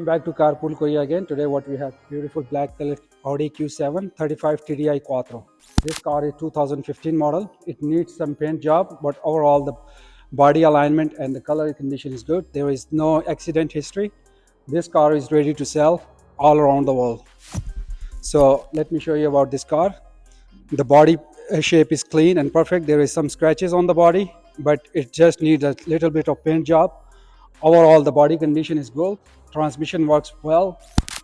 Welcome back to Carpool Korea again. Today what we have, beautiful black colored Audi Q7 35 TDI Quattro. This car is 2015 model. It needs some paint job, but overall the body alignment and the color condition is good. There is no accident history. This car is ready to sell all around the world. So let me show you about this car. The body shape is clean and perfect. There is some scratches on the body, but it just needs a little bit of paint job. Overall the body condition is good, transmission works well,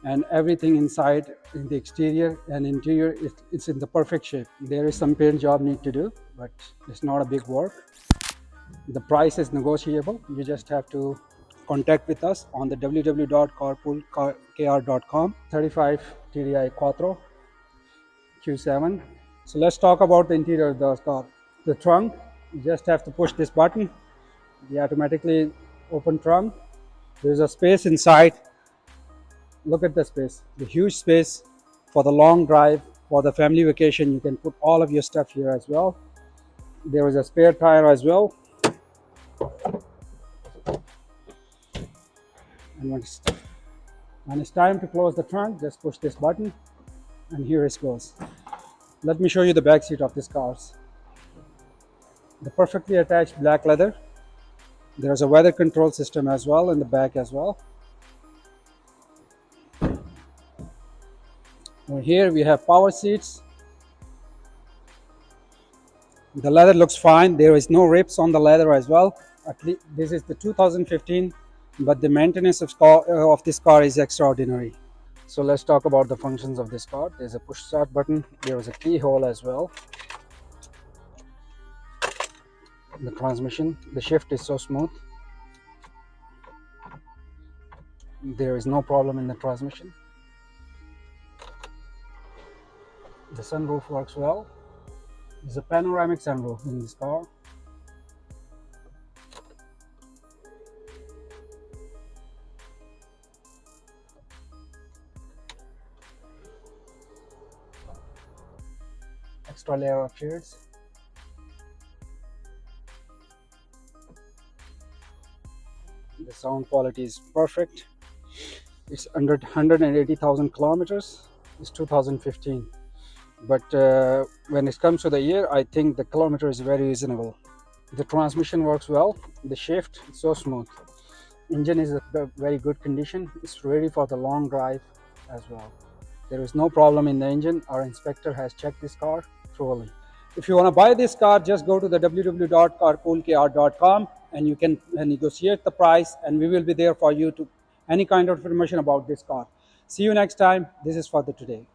and everything inside in the exterior and interior it's in the perfect shape. There is some paint job need to do, but it's not a big work. The price is negotiable. You just have to contact with us on the www.carpoolkr.com. 35 TDI Quattro Q7. So let's talk about the interior of the car. The trunk, you just have to push this button. The automatically open trunk. There's a space inside. Look at the space, the huge space for the long drive, for the family vacation. You can put all of your stuff here as well. There is a spare tire as well. And when it's time to close the trunk, just push this button and here it goes. Let me show you the back seat of this car. The perfectly attached black leather. There's a weather control system as well in the back as well. Over here we have power seats. The leather looks fine. There is no rips on the leather as well. At least this is the 2015, but the maintenance of this car is extraordinary. So let's talk about the functions of this car. There's a push start button. There is a keyhole as well. The transmission, the shift is so smooth. There is no problem in the transmission. The sunroof works well. There's a panoramic sunroof in this car. Extra layer of shades. The sound quality is perfect. It's under 180,000 kilometers. It's 2015, but when it comes to the year, I think the kilometer is very reasonable. The transmission works well. The shift is so smooth. Engine is in very good condition. It's ready for the long drive as well. There is no problem in the engine. Our inspector has checked this car thoroughly. If you want to buy this car, just go to the www.carpoolkr.com and you can negotiate the price, and we will be there for you to any kind of information about this car. See you next time. This is for the today.